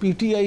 PTI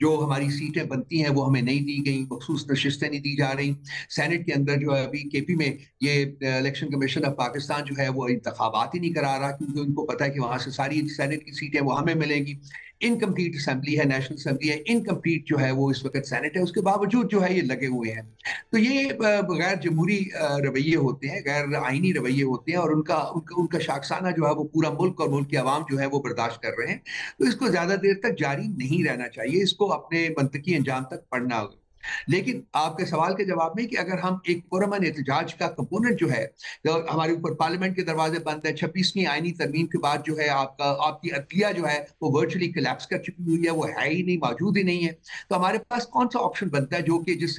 جو ہماری سیٹیں بنتی ہیں وہ ہمیں نہیں دی گئی، مخصوص نشستیں نہیں دی جا رہی. سینٹ کے اندر جو ہے ابھی کے پی میں یہ الیکشن کمیشن آف پاکستان جو ہے وہ انتخابات ہی نہیں کرا رہا، کیونکہ ان کو پتا ہے کہ وہاں سے ساری سینٹ کی سیٹیں وہ ہمیں ملیں گی. انکمپلیٹ اسمبلی ہے، نیشنل اسمبلی ہے، انکمپلیٹ جو ہے وہ اس وقت سینٹ ہے، اس کے باوجود جو ہے یہ لگے ہوئے ہیں. تو یہ غیر جمہوری رویے ہوتے ہیں، غیر آئینی رویے ہوتے ہیں، اور ان کا شاخسانہ جو ہے وہ پورا ملک اور ملک کی عوام جو ہے وہ برداشت کر رہے ہیں. تو اس کو زیادہ دیر تک جاری نہیں رہنا چاہیے، اس کو اپنے منطقی انجام تک پڑھنا ہوگا. لیکن آپ کے سوال کے جواب میں کہ اگر ہم ایک پرامن احتجاج کا کمپوننٹ جو ہے، ہمارے اوپر پارلیمنٹ کے دروازے بند ہیں، 26ویں آئینی ترمیم کے بعد جو ہے آپ کی عدلیہ جو ہے وہ ورچولی کلیپس کر چکی ہوئی ہے، وہ ہے ہی نہیں، موجود ہی نہیں ہے. تو ہمارے پاس کون سا آپشن بنتا ہے جو کہ جس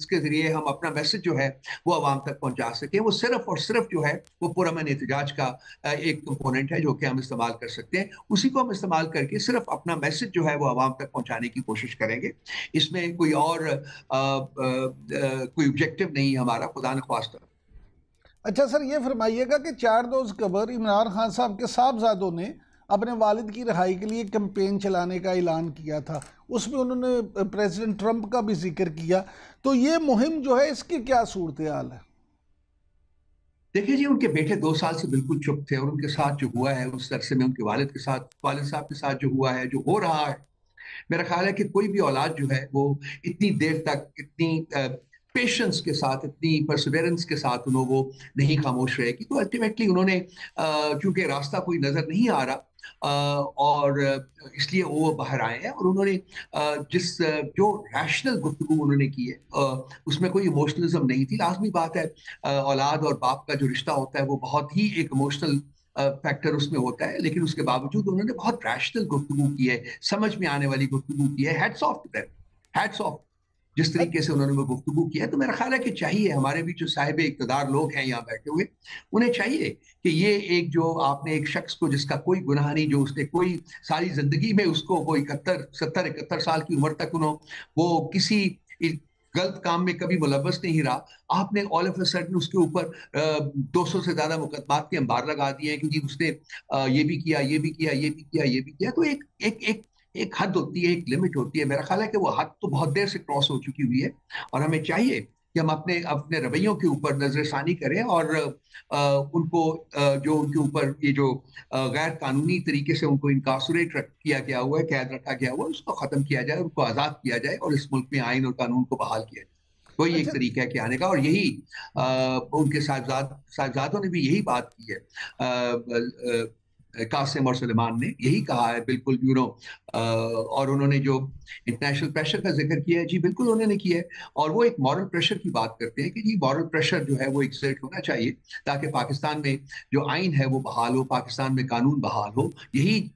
کے ذریعے ہم اپنا میسج جو ہے وہ عوام تک پہنچا سکیں؟ وہ صرف اور صرف جو ہے وہ پرامن احتجاج کا ایک کمپوننٹ ہے جو کہ ہم استعمال کر سکتے ہیں. اسی کو ہم استعمال کر کے صرف اپنا میسج جو ہے وہ عوام تک پہنچانے کی کوشش کریں گے. اس میں کوئی اور کوئی آبجیکٹو نہیں ہمارا، خدا نخواستہ. اچھا سر، یہ فرمائیے گا کہ 4 روز قبل عمران خان صاحب کے صاحبزادوں نے اپنے والد کی رہائی کے لیے کیمپین چلانے کا اعلان کیا تھا، اس میں انہوں نے پریزیڈنٹ ٹرمپ کا بھی ذکر کیا، تو یہ مہم جو ہے اس کی کیا صورتحال ہے؟ دیکھیے جی، ان کے بیٹے 2 سال سے بالکل چپ تھے، اور ان کے ساتھ جو ہوا ہے اس عرصے میں ان کے والد صاحب کے ساتھ جو ہوا ہے، جو ہو رہا ہے، میرا خیال ہے کہ کوئی بھی اولاد جو ہے وہ اتنی دیر تک اتنی پیشنس کے ساتھ، اتنی پرسیورنس کے ساتھ وہ نہیں خاموش رہے گی. تو الٹیمیٹلی انہوں نے چونکہ راستہ کوئی نظر نہیں آ رہا اور اس لیے وہ باہر آئے ہیں، اور انہوں نے جو ریشنل گفتگو انہوں نے کی ہے اس میں کوئی ایموشنلزم نہیں تھی. لازمی بات ہے، اولاد اور باپ کا جو رشتہ ہوتا ہے وہ بہت ہی ایک ایموشنل فیکٹر اس میں ہوتا ہے، لیکن اس کے باوجود انہوں نے بہت ریشنل گفتگو کی ہے، سمجھ میں آنے والی گفتگو کی ہے. Hats of two them, hats off جس طریقے سے انہوں نے وہ گفتگو کیا. تو میرا خیال ہے کہ چاہیے ہمارے بھی جو صاحب اقتدار لوگ ہیں یہاں بیٹھے ہوئے، انہیں چاہیے کہ یہ ایک جو آپ نے ایک شخص کو جس کا کوئی گناہ نہیں، جو اس نے کوئی ساری زندگی میں اس کو کوئی 71 سال کی عمر تک وہ کسی غلط کام میں کبھی ملوث نہیں رہا، آپ نے آل آف اے سڈن اس کے اوپر 200 سے زیادہ مقدمات کے انبار لگا دیے ہیں کہ جی اس نے یہ بھی کیا، یہ بھی کیا، یہ بھی کیا، یہ بھی کیا. تو ایک حد ہوتی ہے، ایک لمٹ ہوتی ہے. میرا خیال ہے کہ وہ حد تو بہت دیر سے کراس ہو چکی ہوئی ہے، اور ہمیں چاہیے کہ ہم اپنے رویوں کے اوپر نظر ثانی کریں، اور ان کو جو ان کے اوپر یہ جو غیر قانونی طریقے سے ان کو انکارسوریٹ کیا گیا ہوا ہے، قید رکھا گیا ہوا ہے، اس کو ختم کیا جائے، ان کو آزاد کیا جائے، اور اس ملک میں آئین اور قانون کو بحال کیا جائے. وہی ایک طریقہ ہے کہ آنے کا، اور یہی ان کے صاحبزادوں نے بھی یہی بات کی ہے. قاسم اور سلیمان نے یہی کہا ہے بالکل اور انہوں نے جو انٹرنیشنل پریشر کا ذکر کیا ہے، جی بالکل انہوں نے کیا ہے. اور وہ ایک مورل پریشر کی بات کرتے ہیں کہ جی مورل پریشر جو ہے وہ ایکسرٹ ہونا چاہیے تاکہ پاکستان میں جو آئین ہے وہ بحال ہو، پاکستان میں قانون بحال ہو. یہی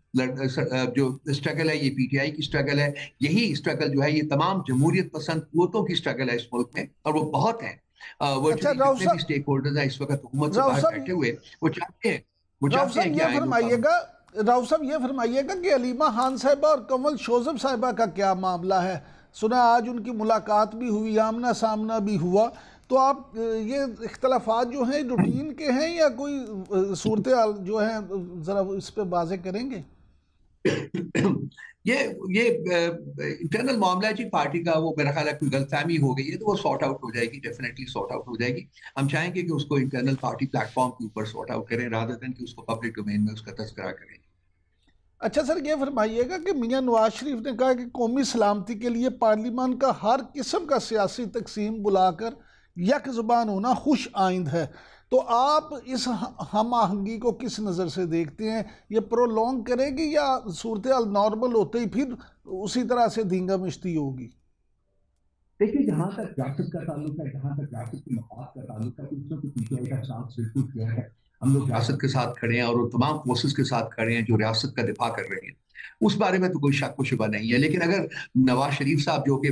جو اسٹرگل ہے، یہ پی ٹی آئی کی اسٹرگل ہے، یہی اسٹرگل جو ہے یہ تمام جمہوریت پسند قوتوں کی اسٹرگل ہے اس ملک میں، اور وہ بہت ہیں. جتنے بھی اسٹیک ہولڈرز ہیں اس وقت حکومت سے باہر بیٹھے ہوئے، وہ چاہتے ہیں راؤ صاحب یہ فرمائیے گا کہ علیمہ خان صاحبہ اور کنول شوذب صاحبہ کا کیا معاملہ ہے؟ سنا آج ان کی ملاقات بھی ہوئی، آمنا سامنا بھی ہوا، تو آپ یہ اختلافات جو ہیں روٹین کے ہیں یا کوئی صورتحال جو ہیں ذرا اس پہ واضح کریں گے؟ یہ انٹرنل معاملہ جی پارٹی کا، وہ میرا خیال ہے کوئی غلط فہمی ہو گئی ہے تو وہ سارٹ آؤٹ ہو جائے گی، ڈیفینیٹلی سارٹ آؤٹ ہو جائے گی. ہم چاہیں گے کہ اس کو انٹرنل پارٹی پلیٹ فارم کے اوپر سارٹ آؤٹ کریں رادر دین کہ اس کو پبلک ڈومین میں اس کا تذکرہ کریں. اچھا سر، یہ فرمائیے گا کہ میاں نواز شریف نے کہا کہ قومی سلامتی کے لیے پارلیمان کا ہر قسم کا سیاسی تقسیم بلا کر یک زبان ہونا خوش آئند ہے، تو آپ اس ہم آہنگی کو کس نظر سے دیکھتے ہیں؟ یہ پرولونگ کرے گی یا صورتحال نارمل ہوتے ہی پھر اسی طرح سے دھینگا مشتی ہوگی؟ دیکھیے، جہاں تک ریاست کا تعلق ہے، جہاں تک ریاست کے مفاد کا تعلق ہے، اس میں پی ٹی آئی کا چانس بالکل کیا ہے. ہم لوگ ریاست کے ساتھ کھڑے ہیں اور وہ تمام فورسز کے ساتھ کھڑے ہیں جو ریاست کا دفاع کر رہے ہیں، اس بارے میں تو کوئی شک و شبہ نہیں ہے. لیکن اگر نواز شریف صاحب جو کہ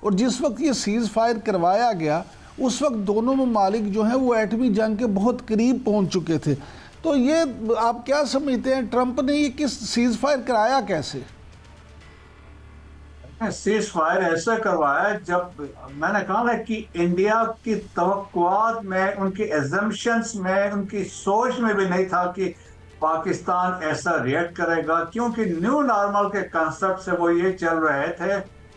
اور جس وقت یہ سیز فائر کروایا گیا اس وقت دونوں ممالک جو ہیں وہ ایٹمی جنگ کے بہت قریب پہنچ چکے تھے. تو یہ آپ کیا سمجھتے ہیں ٹرمپ نے یہ کس سیز فائر کرایا کیسے؟ سیز فائر ایسا کروایا جب میں نے کہا نا کہ انڈیا کی توقعات میں، ان کی ایزمپشنز میں، ان کی سوچ میں بھی نہیں تھا کہ پاکستان ایسا ریئیکٹ کرے گا، کیونکہ نیو نارمل کے کنسپٹ سے وہ یہ چل رہے تھے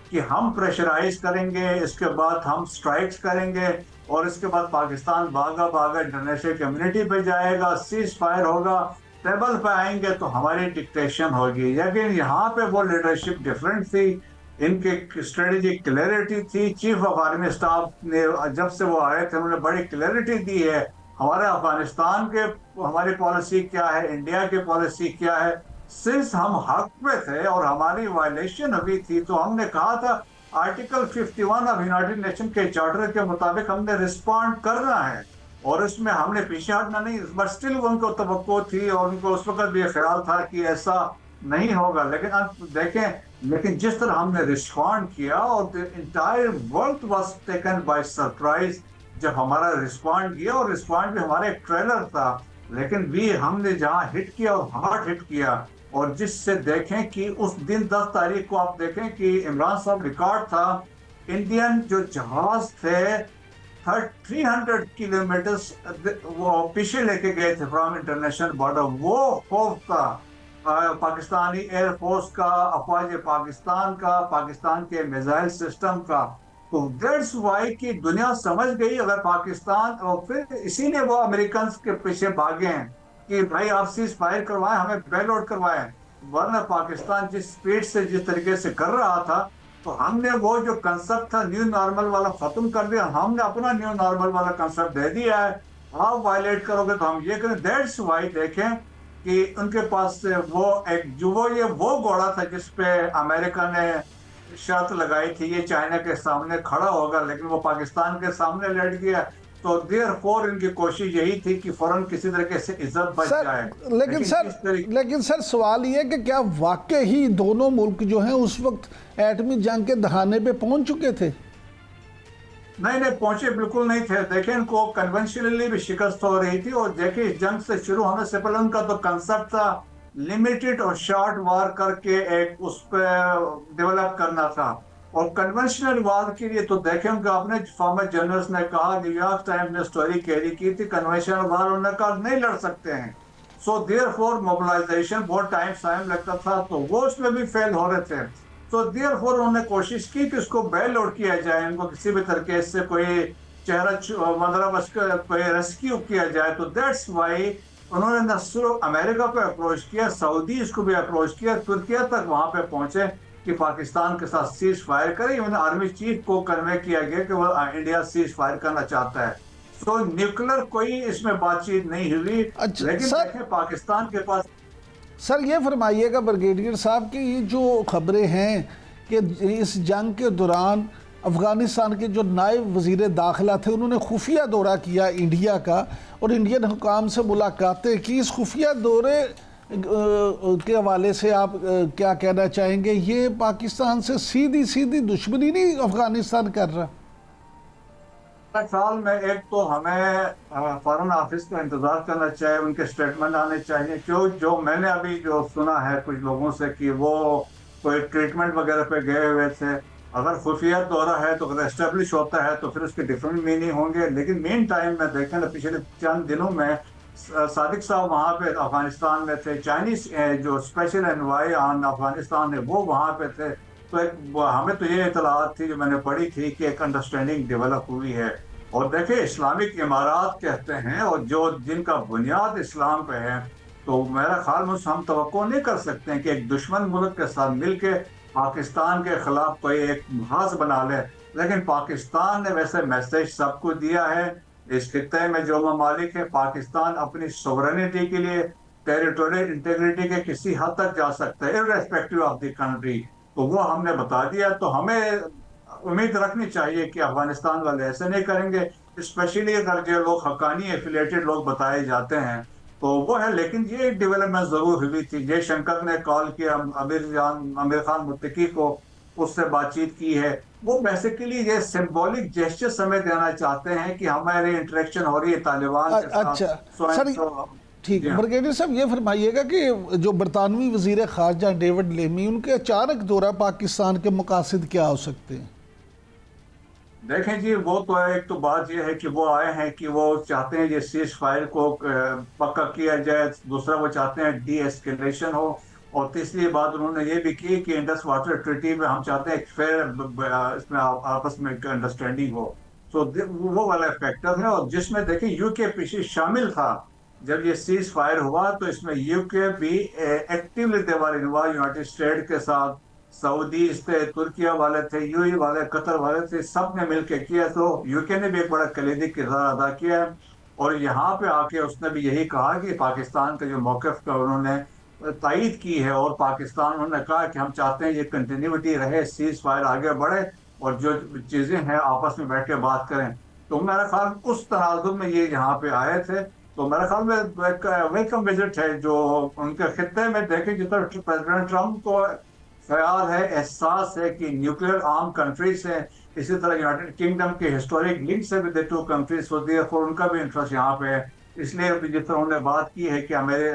کہ ہم پریشرائز کریں گے، اس کے بعد ہم سٹرائکس کریں گے، اور اس کے بعد پاکستان بھاگا انٹرنیشنل کمیونٹی پہ جائے گا، سیز فائر ہوگا، ٹیبل پہ آئیں گے تو ہماری ڈکٹیشن ہوگی. لیکن یہاں پہ وہ لیڈرشپ ڈیفرنٹ تھی، ان کی اسٹریٹجک کلیئرٹی تھی. چیف آف آرمی اسٹاف نے جب سے وہ آئے تھے انہوں نے بڑی کلیئرٹی دی ہے ہمارے افغانستان کے ہماری پالیسی کیا ہے، انڈیا کی پالیسی کیا ہے. سنس ہم حق میں تھے اور ہماری وائلیشن ہوئی تھی تو ہم نے کہا تھا آرٹیکل 51 آف یونائٹڈ نیشن کے چارٹر کے مطابق ہم نے رسپونڈ کرنا ہے، اور اس میں ہم نے پیچھے ہٹنا نہیں. بٹ اسٹل ان کو توقع تھی اور ان کو اس وقت بھی خیال تھا کہ ایسا نہیں ہوگا. لیکن آپ دیکھیں، لیکن جس طرح ہم نے رسپونڈ کیا اور entire world was taken by surprise جب ہمارا رسپونڈ کیا، اور رسپونڈ بھی ہمارا ایک ٹریلر تھا لیکن بھی ہم نے جہاں ہٹ کیا اور ہارڈ ہٹ کیا. اور جس سے دیکھیں کہ اس دن 10 تاریخ کو آپ دیکھیں کہ عمران صاحب ریکارڈ تھا، انڈین جو جہاز تھے 300 کلومیٹرز وہ پیچھے لے کے گئے تھے فرام انٹرنیشنل بارڈر. وہ خوف تھا پاکستانی ایئر فورس کا، افواج پاکستان کا، پاکستان کے میزائل سسٹم کا. تو دیٹس وائی کہ دنیا سمجھ گئی اگر پاکستان، اور پھر اسی لیے وہ امریکنز کے پیچھے بھاگے ہیں کہ بھائی آپ سیز فائر کروائیں، ہمیں بیل آؤٹ کروائیں. ورنہ پاکستان جس سپیڈ سے جس طریقے سے کر رہا تھا تو ہم نے وہ جو کنسپٹ تھا نیو نارمل والا ختم کر دیا. ہم نے اپنا نیو نارمل والا کنسپٹ دے دیا ہے، آپ وائلیٹ کرو گے تو ہم یہ کریں. دیٹس وائی دیکھیں کہ ان کے پاس وہ ایک جو وہ گھوڑا تھا جس پہ امریکہ نے شرط لگائی تھی یہ چائنا کے سامنے کھڑا ہوگا، لیکن وہ پاکستان کے سامنے لڑ گیا. تو دیر فور ان کی کوشش یہی تھی کہ فوراً کسی طریقے سے عزت بچ جائے. لیکن سر سوال یہ کہ کیا واقع ہی دونوں ملک جو ہیں اس وقت ایٹمی جنگ کے دہانے پہ پہنچ چکے تھے؟ نہیں پہنچے بالکل نہیں تھے. دیکھیں ان کو کنونشنلی بھی شکست ہو رہی تھی، اور دیکھیں اس جنگ سے شروع ہونے سے پہلے ان کا تو کنسپٹ تھا لمیٹڈ اور شارٹ وار کر کے ایک اس پہ ڈیولپ کرنا تھا. اور کنونشنل وار کے لیے تو دیکھیں ان کا اپنے فارمر جنرلز نے کہا، نیو یارک ٹائم نے سٹوری کیری کی تھی، کنونشنل وار انہوں نے کہا نہیں لڑ سکتے ہیں. سو دیر فور موبلائزیشن بہت ٹائم لگتا تھا تو وہ اس میں بھی فیل ہو رہے تھے. تو دیر فور انہوں نے کوشش کی کہ اس کو بیل آؤٹ کیا جائے، ان کو کسی بھی طریقے سے کوئی چہرہ مطلب اس کا کوئی ریسکیو کیا جائے. تو دیٹس وائی انہوں نے نہ صرف امریکہ کو اپروچ کیا، سعودیز کو بھی اپروچ کیا، ترکیہ تک وہاں پہ پہنچے کہ پاکستان کے ساتھ سیز فائر کرے. انہیں آرمی چیف کو کنوے کیا گیا کہ وہ انڈیا سیز فائر کرنا چاہتا ہے. تو نیوکلر کوئی اس میں بات چیت نہیں ہوئی. لیکن دیکھیں پاکستان کے پاس. سر یہ فرمائیے گا بریگیڈیئر صاحب کہ یہ جو خبریں ہیں کہ اس جنگ کے دوران افغانستان کے جو نائب وزیر داخلہ تھے انہوں نے خفیہ دورہ کیا انڈیا کا اور انڈین حکام سے ملاقاتیں کی، اس خفیہ دورے کے حوالے سے آپ کیا کہنا چاہیں گے؟ یہ پاکستان سے سیدھی دشمنی نہیں افغانستان کر رہا؟ سال میں ایک تو ہمیں فارن آفس کا انتظار کرنا چاہیے، ان کے سٹیٹمنٹ آنے چاہیے. جو میں نے ابھی جو سنا ہے کچھ لوگوں سے کہ وہ کوئی ٹریٹمنٹ وغیرہ پہ گئے ہوئے تھے. اگر خفیہ دورہ ہے تو اگر اسٹیبلش ہوتا ہے تو پھر اس کے ڈفرینٹ میننگ ہوں گے. لیکن مین ٹائم میں دیکھیں نا پچھلے چند دنوں میں صادق صاحب وہاں پہ افغانستان میں تھے، چائنیز جو اسپیشل انوائے آن افغانستان ہے وہ وہاں پہ تھے. تو ہمیں تو یہ اطلاعات تھی جو میں نے پڑھی تھی کہ ایک انڈرسٹینڈنگ ڈیولپ ہوئی ہے. اور دیکھیں اسلامک امارات کہتے ہیں اور جن کا بنیاد اسلام پہ ہے، تو میرا خیال میں ہم توقع نہیں کر سکتے ہیں کہ ایک دشمن ملک کے ساتھ مل کے پاکستان کے خلاف کوئی ایک محاذ بنا لے. لیکن پاکستان نے ویسے میسیج سب کو دیا ہے، اس خطے میں جو ممالک ہے پاکستان اپنی سوورنٹی کے لیے ٹیریٹوریل انٹیگریٹی کے کسی حد تک جا سکتا ہے irrespective آف دی کنٹری. تو وہ ہم نے بتا دیا. تو ہمیں امید رکھنی چاہیے کہ افغانستان والے ایسے نہیں کریں گے، اسپیشلی اگر جو لوگ حقانی ایفیلیٹڈ لوگ بتائے جاتے ہیں تو وہ ہے. لیکن یہ ایک ڈیولپمنٹ ضرور ہوئی تھی. جے شنکر نے کال کیا امیر خان متقی کو اس سے بات چیت کی ہے. وہ بیسیکلی یہ سمبولک جیسچر سمجھ دینا چاہتے ہیں کہ ہماری انٹریکشن ہو رہی ہے طالبان کے ساتھ. اچھا سر ٹھیک ہے. بریگیڈیئر صاحب یہ فرمائیے گا کہ جو برطانوی وزیر خارجہ ڈیوڈ لیمی، ان کے اچانک دورہ پاکستان کے مقاصد کیا ہو سکتے ہیں؟ دیکھیں جی، وہ تو ایک تو بات یہ ہے کہ وہ آئے ہیں کہ وہ چاہتے ہیں یہ سیز فائر کو پکا کیا جائے، دوسرا وہ چاہتے ہیں ڈی ایسکیلیشن ہو، اور تیسری بات انہوں نے یہ بھی کی کہ انڈس واٹر ٹریٹی میں ہم چاہتے ہیں ایک فیئر اس میں آپس میں انڈرسٹینڈنگ ہو. تو وہ والا فیکٹر ہے. اور جس میں دیکھیں یو کے پیچھے شامل تھا جب یہ سیز فائر ہوا، تو اس میں یو کے بھی ایکٹیولی دیوار انوالو یونائٹڈ اسٹیٹ کے ساتھ، سعودیز تھے، ترکیہ والے تھے، یو اے والے، قطر والے تھے، سب نے مل کے کیا. تو یو کے نے بھی ایک بڑا کلیدی کردار ادا کیا ہے. اور یہاں پہ آ کے اس نے بھی یہی کہا کہ پاکستان کا جو موقف کا انہوں نے تائید کی ہے، اور پاکستان انہوں نے کہا کہ ہم چاہتے ہیں یہ کنٹینیوٹی رہے، سیز فائر آگے بڑھے، اور جو چیزیں ہیں آپس میں بیٹھ کے بات کریں. تو میرا خیال اس تناظر میں یہ یہاں پہ آئے تھے. تو میرا خیال میں ایک ویلکم وزٹ ہے جو ان کے خطے میں. دیکھیں جس طرح پریزیڈنٹ ٹرمپ کو خیال ہے، احساس ہے کہ نیوکلیئر آرم کنٹریز ہیں، اسی طرح یونائٹڈ کنگڈم کے ہسٹورک لنک سے بھی ٹو کنٹریز ہوتی ہے، اور ان کا بھی انٹرسٹ یہاں پہ ہے. اس لیے جس طرح انہوں نے بات کی ہے کہ میرے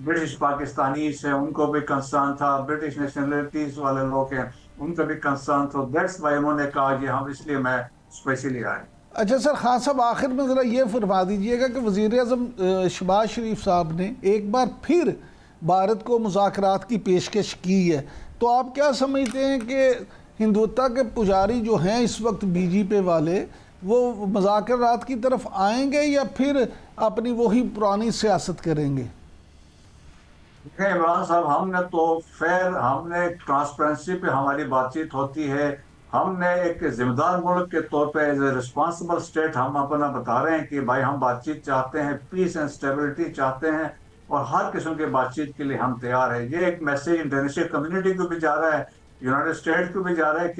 برٹش پاکستانیز ہیں، ان کو بھی کنسرن تھا، برٹش نیشنلٹیز والے لوگ ہیں ان کا بھی کنسرن تھا. دیٹس وائی انہوں نے کہا کہ ہم اس لیے میں اسپیشلی آئے. اچھا سر، خان صاحب آخر میں ذرا یہ فرما دیجئے گا کہ وزیر اعظم شہباز شریف صاحب نے ایک بار پھر بھارت کو مذاکرات کی پیشکش کی ہے، تو آپ کیا سمجھتے ہیں کہ ہندوتوا کے پجاری جو ہیں اس وقت بی جے پی والے، وہ مذاکرات کی طرف آئیں گے یا پھر اپنی وہی پرانی سیاست کریں گے؟ دیکھیں عمران صاحب، ہم نے تو فیئر، ہم نے ٹرانسپیرنسی پہ ہماری بات چیت ہوتی ہے. ہم نے ایک ذمہ دار ملک کے طور پہ ایز اے رسپانسبل اسٹیٹ ہم اپنا بتا رہے ہیں کہ بھائی ہم بات چیت چاہتے ہیں، پیس اینڈ اسٹیبلٹی چاہتے ہیں، اور ہر قسم کی بات چیت کے لیے ہم تیار ہیں. یہ ایک میسیج انٹرنیشنل کمیونٹی کو بھی جا رہا ہے، یونائٹڈ اسٹیٹس کو بھی جا رہا ہے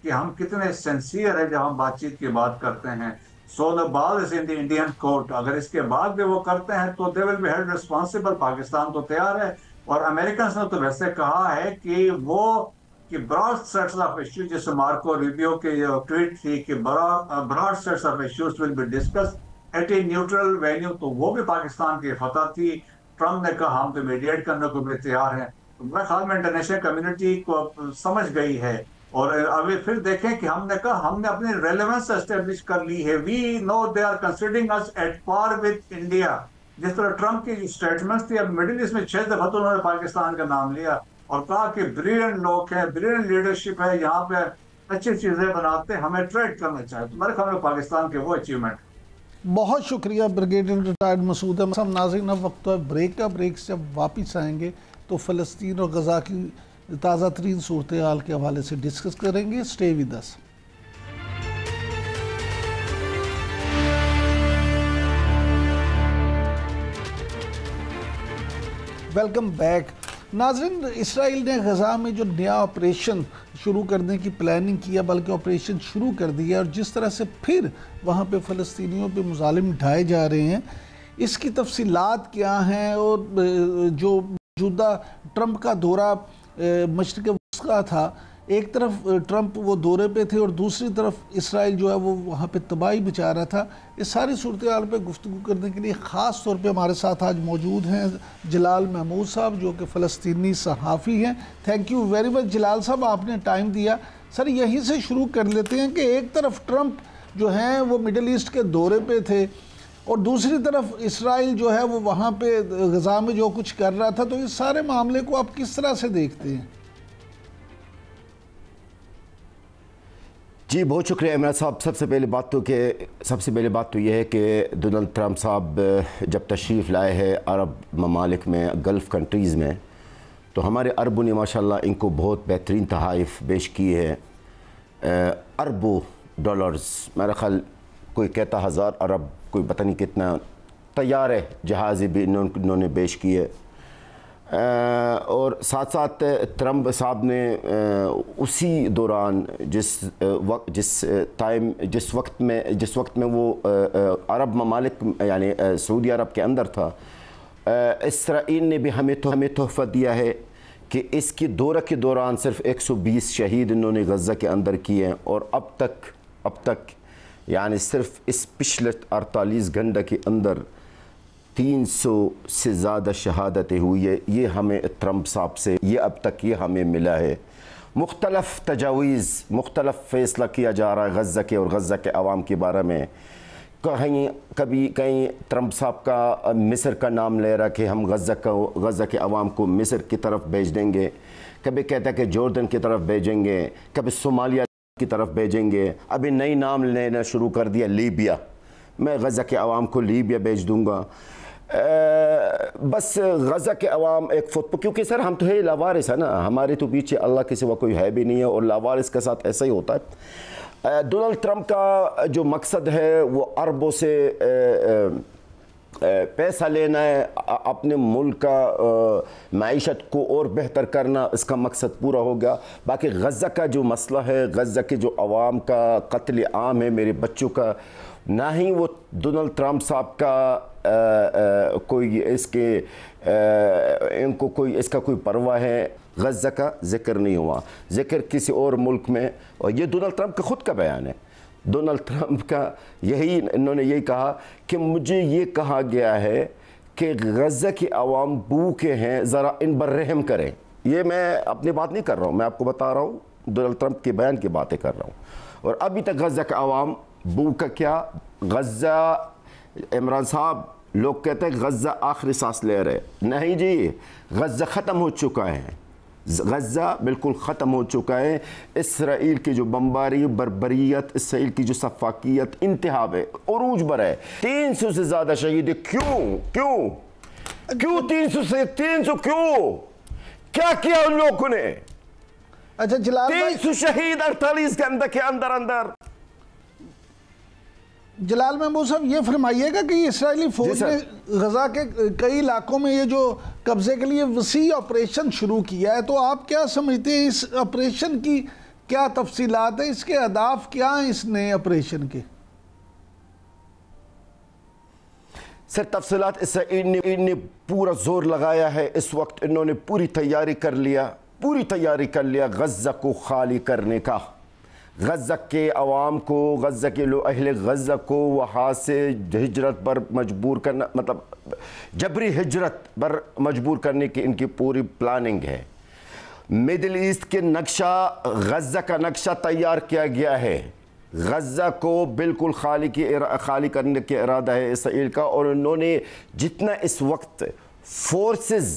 کہ ہم کتنے سینسیئر ہیں جب ہم بات چیت کی بات کرتے ہیں. So the ball is in the Indian court. اگر اس کے بعد بھی وہ کرتے ہیں تو they will be held responsible. Pakistan تو تیار ہے، اور امریکنس نے تو ویسے کہا ہے کہ وہ کہ براڈ سیٹس آف ایشوز، جیسے مارکو ریبیو کے یہ ٹویٹ تھی کہ broad sets of issues will be discuss at a neutral venue. تو وہ بھی پاکستان کی فتح تھی. ٹرمپ نے کہا ہم تو میڈیٹ کرنے کو بھی تیار ہیں. تو میرے خیال میں انٹرنیشنل کمیونٹی کو سمجھ گئی ہے. اور ابھی پھر دیکھیں کہ ہم نے کہا ہم نے اپنی ریلیونس اسٹیبلش کر لی ہے. We know they are considering us at par with India. جس طرح ٹرمپ کی جو اسٹیٹمنٹس تھی، اب مڈل ایسٹ میں 6 دفعہ تو انہوں نے پاکستان کا نام لیا اور کہا کہ بریلینٹ لوگ ہیں، بریلینٹ لیڈرشپ ہے، یہاں پہ اچھی چیزیں بناتے ہیں، ہمیں ٹریڈ کرنا چاہیے. تو میرے خیال میں پاکستان کے وہ اچیومنٹ. بہت شکریہ بریگیڈیئر ریٹائرڈ مسعود احمد صاحب. ناظرین اب وقت ہے بریک کا. بریک سے جب واپس آئیں گے تو فلسطین اور غزہ کی تازہ ترین صورتحال کے حوالے سے ڈسکس کریں گے. Stay with us. Welcome back. ناظرین، اسرائیل نے غزہ میں جو نیا آپریشن شروع کرنے کی پلاننگ کیا، بلکہ آپریشن شروع کر دیا، اور جس طرح سے پھر وہاں پہ فلسطینیوں پہ مظالم ڈھائے جا رہے ہیں، اس کی تفصیلات کیا ہیں؟ اور جو موجودہ ٹرمپ کا دورہ مشرق وسطیٰ تھا، ایک طرف ٹرمپ وہ دورے پہ تھے اور دوسری طرف اسرائیل جو ہے وہ وہاں پہ تباہی مچا رہا تھا. اس ساری صورتحال پہ گفتگو کرنے کے لیے خاص طور پہ ہمارے ساتھ آج موجود ہیں جلال محمود صاحب، جو کہ فلسطینی صحافی ہیں. تھینک یو ویری مچ جلال صاحب، آپ نے ٹائم دیا. سر یہیں سے شروع کر لیتے ہیں کہ ایک طرف ٹرمپ جو ہیں وہ مڈل ایسٹ کے دورے پہ تھے، اور دوسری طرف اسرائیل جو ہے وہ وہاں پہ غزہ میں جو کچھ کر رہا تھا. تو اس سارے معاملے کو آپ کس طرح سے دیکھتے ہیں؟ جی بہت شکریہ عمران صاحب. سب سے پہلے بات تو یہ ہے کہ ڈونلڈ ٹرمپ صاحب جب تشریف لائے ہیں عرب ممالک میں، گلف کنٹریز میں، تو ہمارے عربوں نے ماشاءاللہ ان کو بہت بہترین تحائف پیش کی ہے. اربوں ڈالرز، میرا خیال کوئی کہتا 1000 ارب، کوئی پتہ نہیں کتنا طیارے جہازیں بھی انہوں نے پیش کیے. اور ساتھ ساتھ ٹرمپ صاحب نے اسی دوران جس وقت میں وہ عرب ممالک یعنی سعودی عرب کے اندر تھا، اسرائیل نے بھی ہمیں تحفہ دیا ہے کہ اس کی دورہ کے دوران صرف 120 شہید انہوں نے غزہ کے اندر کیے ہیں، اور اب تک یعنی صرف اس پچھلے 48 گھنٹے کے اندر 300 سے زیادہ شہادتیں ہوئی ہے۔ یہ ہمیں ٹرمپ صاحب سے اب تک یہ ہمیں ملا ہے۔ مختلف تجاویز، مختلف فیصلہ کیا جا رہا ہے غزہ کے اور غزہ کے عوام کے بارے میں۔ کہیں ٹرمپ صاحب کا مصر کا نام لے رہا کہ ہم غزہ کے عوام کو مصر کی طرف بھیج دیں گے، کبھی کہتا ہے کہ جوردن کی طرف بھیجیں گے، کبھی صومالیہ کی طرف بھیجیں گے، ابھی نئی نام لینا شروع کر دیا لیبیا، میں غزہ کے عوام کو لیبیا بھیج دوں گا۔ بس غزہ کے عوام ایک کیونکہ سر ہم تو ہے لاوارث ہے نا، ہمارے تو پیچھے اللہ کے سوا کوئی ہے بھی نہیں ہے، اور لاوارث کے ساتھ ایسا ہی ہوتا ہے۔ ڈونلڈ ٹرمپ کا جو مقصد ہے وہ عربوں سے پیسہ لینا ہے، اپنے ملک کا معیشت کو اور بہتر کرنا، اس کا مقصد پورا ہو گیا۔ باقی غزہ کا جو مسئلہ ہے، غزہ کے جو عوام کا قتل عام ہے، میرے بچوں کا، نہ ہی وہ ڈونلڈ ٹرمپ صاحب کا کوئی ان کو کوئی اس کا کوئی پرواہ ہے۔ غزہ کا ذکر نہیں ہوا، ذکر کسی اور ملک میں، اور یہ ڈونلڈ ٹرمپ کا خود کا بیان ہے۔ ڈونلڈ ٹرمپ کا انہوں نے یہی کہا کہ مجھے یہ کہا گیا ہے کہ غزہ کے عوام بھوکے ہیں، ذرا ان پر رحم کریں۔ یہ میں اپنی بات نہیں کر رہا ہوں، میں آپ کو بتا رہا ہوں ڈونلڈ ٹرمپ کے بیان کی باتیں کر رہا ہوں۔ اور ابھی تک غزہ کا عوام بھوکا کیا؟ غزہ، عمران صاحب لوگ کہتے ہیں غزہ آخری سانس لے رہے، نہیں جی، غزہ ختم ہو چکا ہے، غزہ بالکل ختم ہو چکا ہے۔ اسرائیل کی جو بمباری، بربریت، اسرائیل کی جو سفاکیت انتہا ہے، عروج پر ہے۔ 300 سے زیادہ شہید، کیوں 300 کیوں؟ کیا کیا ان لوگوں نے؟ اچھا جلال 300 شہید 48 گھنٹے کے اندر۔ جلال محمود صاحب یہ فرمائیے گا کہ اسرائیلی فوج نے غزہ کے کئی علاقوں میں یہ جو قبضے کے لیے وسیع آپریشن شروع کیا ہے، تو آپ کیا سمجھتے ہیں اس آپریشن کی کیا تفصیلات ہیں، اس کے اہداف کیا ہیں اس نئے آپریشن کے؟ سر تفصیلات، اسرائیل نے پورا زور لگایا ہے، اس وقت انہوں نے پوری تیاری کر لیا غزہ کو خالی کرنے کا، غزہ کے عوام کو، غزہ کے اہل غزہ کو وہاں سے ہجرت پر مجبور کرنا، مطلب جبری ہجرت پر مجبور کرنے کی ان کی پوری پلاننگ ہے۔ میڈل ایسٹ کے نقشہ، غزہ کا نقشہ تیار کیا گیا ہے، غزہ کو بالکل خالی کرنے کے ارادہ ہے اسرائیل کا، اور انہوں نے جتنا اس وقت فورسز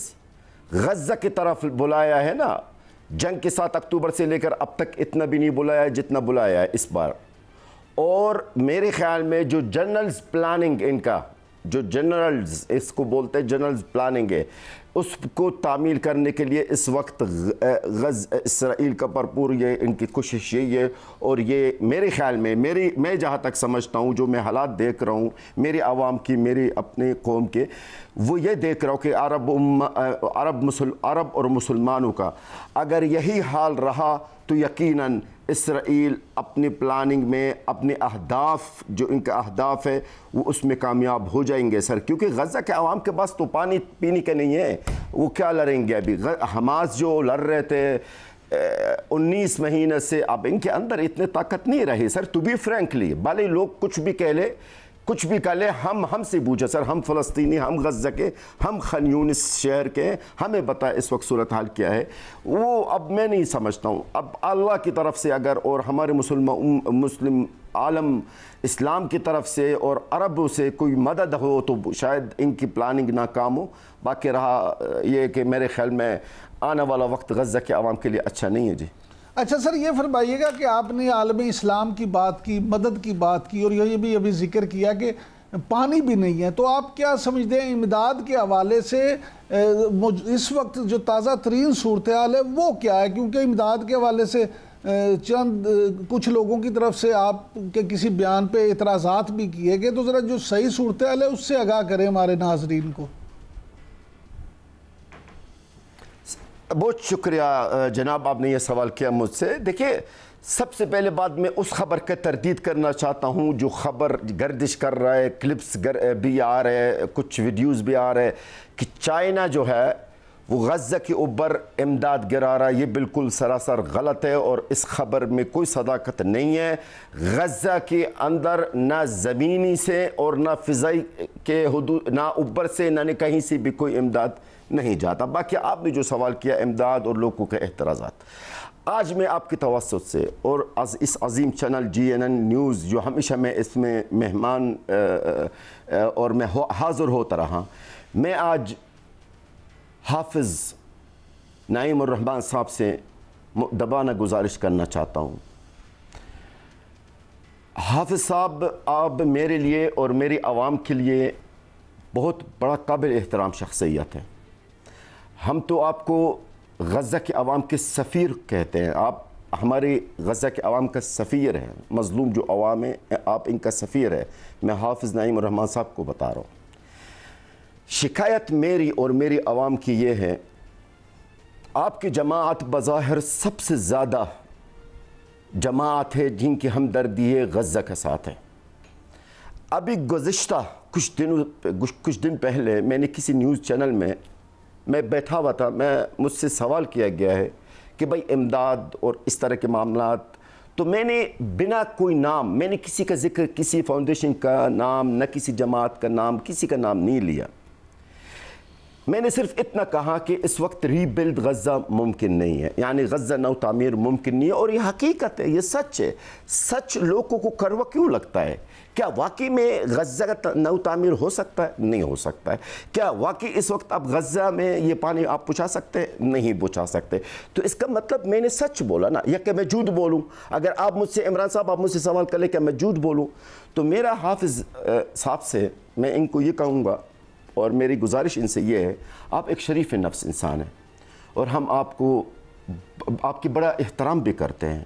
غزہ کی طرف بلایا ہے نا، جنگ کے 7 اکتوبر سے لے کر اب تک اتنا بھی نہیں بلایا ہے جتنا بلایا ہے اس بار۔ اور میرے خیال میں جو جنرلز پلاننگ، ان کا جو جنرلز اس کو بولتے ہیں جنرلز پلاننگ ہے، اس کو تعمیل کرنے کے لیے اس وقت اسرائیل کا بھرپور یہ ان کی کوشش یہی ہے۔ اور یہ میرے خیال میں میں جہاں تک سمجھتا ہوں، جو میں حالات دیکھ رہا ہوں میری عوام کی، میری اپنے قوم کے، وہ یہ دیکھ رہا ہوں کہ عرب اور مسلمانوں کا اگر یہی حال رہا تو یقیناً اسرائیل اپنی پلاننگ میں، اپنے اہداف، جو ان کا اہداف ہے، وہ اس میں کامیاب ہو جائیں گے سر، کیونکہ غزہ کے عوام کے پاس تو پانی پینے کا نہیں ہے، وہ کیا لڑیں گے ابھی؟ حماس جو لڑ رہے تھے 19 مہینے سے، اب ان کے اندر اتنے طاقت نہیں رہی سر، ٹو بی فرینکلی، بھلے لوگ کچھ بھی کہہ لے، ہم سے پوچھا سر، ہم فلسطینی، ہم غزہ کے، ہم خان یونس شہر کے، ہمیں بتا اس وقت صورتحال کیا ہے، وہ اب میں نہیں سمجھتا ہوں۔ اب اللہ کی طرف سے اگر، اور ہمارے مسلم عالم اسلام کی طرف سے اور عربوں سے کوئی مدد ہو تو شاید ان کی پلاننگ ناکام ہو۔ باقی رہا یہ کہ میرے خیال میں آنے والا وقت غزہ کے عوام کے لیے اچھا نہیں ہے جی۔ اچھا سر یہ فرمائیے گا کہ آپ نے عالم اسلام کی بات کی، مدد کی بات کی، اور یہ بھی ابھی ذکر کیا کہ پانی بھی نہیں ہے، تو آپ کیا سمجھتے ہیں امداد کے حوالے سے اس وقت جو تازہ ترین صورتحال ہے وہ کیا ہے؟ کیونکہ امداد کے حوالے سے کچھ لوگوں کی طرف سے آپ کے کسی بیان پہ اعتراضات بھی کیے گئے، تو ذرا جو صحیح صورتحال ہے اس سے آگاہ کریں ہمارے ناظرین کو۔ بہت شکریہ جناب، آپ نے یہ سوال کیا مجھ سے۔ دیکھیں، سب سے پہلے بات میں اس خبر کا تردید کرنا چاہتا ہوں جو خبر گردش کر رہا ہے، کلپس بھی آ رہے ہیں، کچھ ویڈیوز بھی آ رہے ہیں کہ چائنا جو ہے وہ غزہ کے اوپر امداد گرا رہا، یہ بالکل سراسر غلط ہے اور اس خبر میں کوئی صداقت نہیں ہے۔ غزہ کے اندر نہ زمینی سے اور نہ فضائی کے حدود، نہ اوپر سے نہ کہیں سے بھی کوئی امداد نہیں جاتا۔ باقی آپ نے جو سوال کیا امداد اور لوگوں کے اعتراضات، آج میں آپ کی توسط سے اور اس عظیم چینل GNN نیوز جو ہمیشہ میں اس میں مہمان اور میں حاضر ہوتا رہا، میں آج حافظ نعیم الرحمن صاحب سے مؤدبانہ گزارش کرنا چاہتا ہوں۔ حافظ صاحب، آپ میرے لیے اور میری عوام کے لیے بہت بڑا قابل احترام شخصیت ہے۔ ہم تو آپ کو غزہ کے عوام کے سفیر کہتے ہیں، آپ ہماری غزہ کے عوام کا سفیر ہیں، مظلوم جو عوام ہیں آپ ان کا سفیر ہے۔ میں حافظ نعیم الرحمن صاحب کو بتا رہا ہوں، شکایت میری اور میری عوام کی یہ ہے، آپ کی جماعت بظاہر سب سے زیادہ جماعت ہے جن کی ہمدردی غزہ کے ساتھ ہے۔ ابھی گزشتہ کچھ دن پہلے میں نے کسی نیوز چینل میں بیٹھا ہوا تھا، مجھ سے سوال کیا گیا ہے کہ بھائی امداد اور اس طرح کے معاملات، تو میں نے بنا کوئی نام، میں نے کسی کا ذکر، کسی فاؤنڈیشن کا نام، نہ کسی جماعت کا نام، کسی کا نام نہیں لیا۔ میں نے صرف اتنا کہا کہ اس وقت ری بلڈ غزہ ممکن نہیں ہے، یعنی غزہ نو تعمیر ممکن نہیں ہے، اور یہ حقیقت ہے، یہ سچ ہے۔ سچ لوگوں کو کڑوا کیوں لگتا ہے؟ کیا واقعی میں غزہ کا نو تعمیر ہو سکتا ہے؟ نہیں ہو سکتا ہے۔ کیا واقعی اس وقت اب غزہ میں یہ پانی آپ پہنچا سکتے ہیں؟ نہیں پہنچا سکتے۔ تو اس کا مطلب میں نے سچ بولا نا، یا کہ میں جھوٹ بولوں؟ اگر آپ مجھ سے، عمران صاحب آپ مجھ سے سوال کر لیں کہ میں جھوٹ بولوں، تو میرا حافظ صاحب سے میں ان کو یہ کہوں گا اور میری گزارش ان سے یہ ہے، آپ ایک شریف نفس انسان ہیں اور ہم آپ کی بڑا احترام بھی کرتے ہیں۔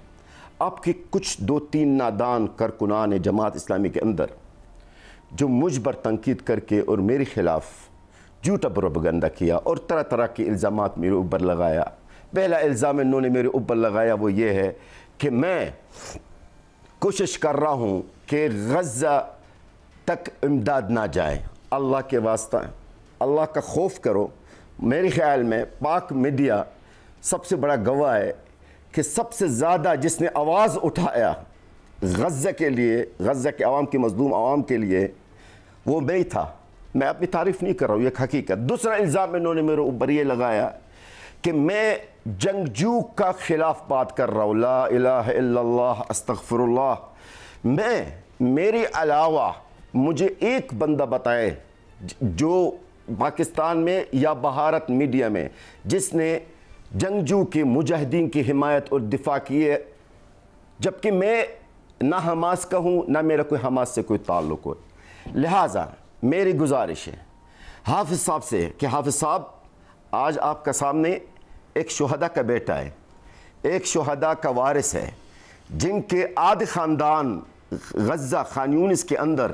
آپ کے کچھ 2-3 نادان کارکنان جماعت اسلامی کے اندر جو مجھ پر تنقید کر کے اور میرے خلاف جھوٹا پروپیگنڈا کیا اور طرح طرح کے الزامات میرے اوپر لگایا۔ پہلا الزام انہوں نے میرے اوپر لگایا وہ یہ ہے کہ میں کوشش کر رہا ہوں کہ غزہ تک امداد نہ جائے۔ اللہ کے واسطہ اللہ کا خوف کرو۔ میرے خیال میں پاک میڈیا سب سے بڑا گواہ ہے کہ سب سے زیادہ جس نے آواز اٹھایا غزہ کے لیے، غزہ کے عوام کی مظلوم عوام کے لیے، وہ میں ہی تھا۔ میں اپنی تعریف نہیں کر رہا ہوں، یہ حقیقت۔ دوسرا الزام انہوں نے میرے اوپر یہ لگایا کہ میں جنگجو کا خلاف بات کر رہا ہوں، لا الہ الا اللہ استغفر اللہ۔ میرے علاوہ مجھے ایک بندہ بتائے جو پاکستان میں یا بھارت میڈیا میں جس نے جنگجو کے مجاہدین کی حمایت اور دفاع کی ہے، جبکہ میں نہ حماس کا ہوں، نہ میرا کوئی حماس سے کوئی تعلق ہو۔ لہٰذا میری گزارش ہے حافظ صاحب سے کہ حافظ صاحب، آج آپ کا سامنے ایک شہداء کا بیٹا ہے، ایک شہداء کا وارث ہے، جن کے آدھے خاندان غزہ خان یونس کے اندر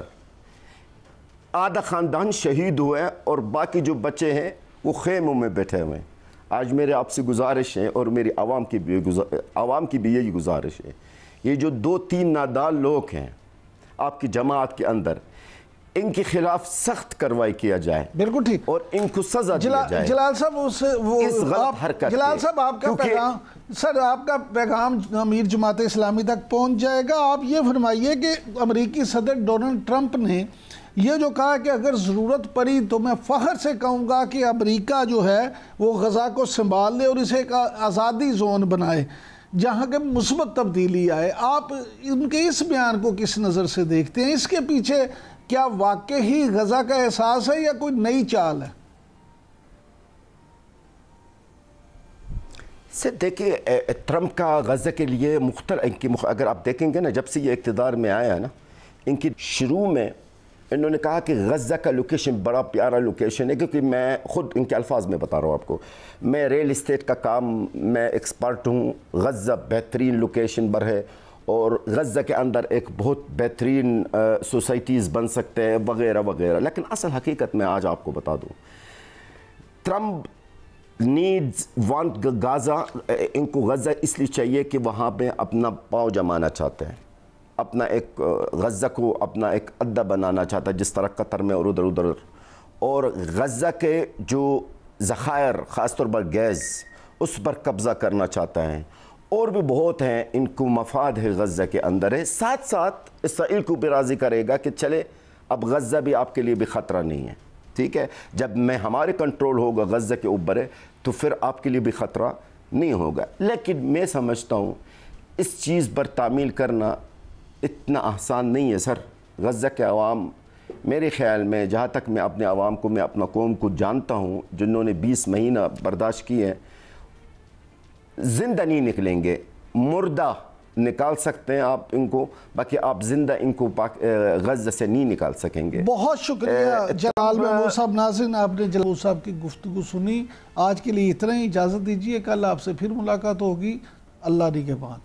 آدھا خاندان شہید ہوئے اور باقی جو بچے ہیں وہ خیموں میں بیٹھے ہوئے ہیں۔ آج میرے آپ سے گزارش ہے اور میری عوام کی بھی یہی گزارش ہے، یہ جو 2-3 نادان لوگ ہیں آپ کی جماعت کے اندر، ان کے خلاف سخت کارروائی کیا جائے، بالکل ٹھیک، اور ان کو سزا دیا جائے۔ جلال صاحب اس غلط حرکت، جلال صاحب آپ کا پیغام، سر آپ کا پیغام امیر جماعت اسلامی تک پہنچ جائے گا۔ آپ یہ فرمائیے کہ امریکی صدر ڈونلڈ ٹرمپ نے یہ جو کہا کہ اگر ضرورت پڑی تو میں فخر سے کہوں گا کہ امریکہ جو ہے وہ غزہ کو سنبھال لے اور اسے ایک آزادی زون بنائے جہاں کہ مثبت تبدیلی آئے، آپ ان کے اس بیان کو کس نظر سے دیکھتے ہیں؟ اس کے پیچھے کیا واقعی غزہ کا احساس ہے یا کوئی نئی چال ہے؟ دیکھیے، ٹرمپ کا غزہ کے لیے اگر آپ دیکھیں گے نا، جب سے یہ اقتدار میں آیا ہے نا، ان کی شروع میں انہوں نے کہا کہ غزہ کا لوکیشن بڑا پیارا لوکیشن ہے، کیونکہ میں خود ان کے الفاظ میں بتا رہا ہوں آپ کو، میں ریل اسٹیٹ کا کام میں ایکسپرٹ ہوں، غزہ بہترین لوکیشن پر ہے اور غزہ کے اندر ایک بہت بہترین سوسائٹیز بن سکتے ہیں وغیرہ وغیرہ۔ لیکن اصل حقیقت میں آج آپ کو بتا دوں، ٹرمپ وانٹ غزہ، ان کو غزہ اس لیے چاہیے کہ وہاں پہ اپنا پاؤں جمانا چاہتے ہیں، اپنا ایک غزہ کو اپنا ایک اڈا بنانا چاہتا ہے، جس طرح قطر میں اور ادھر اور غزہ کے جو ذخائر خاص طور پر گیس اس پر قبضہ کرنا چاہتا ہے، اور بھی بہت ہیں ان کو مفاد ہے غزہ کے اندر ہے، ساتھ ساتھ اسرائیل کو بھی راضی کرے گا کہ چلے اب غزہ بھی آپ کے لیے بھی خطرہ نہیں ہے، ٹھیک ہے، جب میں ہمارے کنٹرول ہوگا غزہ کے اوپر ہے تو پھر آپ کے لیے بھی خطرہ نہیں ہوگا۔ لیکن میں سمجھتا ہوں اس چیز پر تعمیل کرنا اتنا آسان نہیں ہے سر۔ غزہ کے عوام میرے خیال میں، جہاں تک میں اپنے عوام کو، میں اپنا قوم کو جانتا ہوں جنہوں نے 20 مہینہ برداشت کیے، زندہ نہیں نکلیں گے، مردہ نکال سکتے ہیں آپ ان کو، باقی آپ زندہ ان کو غزہ سے نہیں نکال سکیں گے۔ بہت شکریہ جلال محمود صاحب۔ ناظرین، آپ نے جلال محمود صاحب کی گفتگو سنی، آج کے لیے اتنا ہی، اجازت دیجیے، کل آپ سے پھر ملاقات ہوگی، اللہ نگہبان۔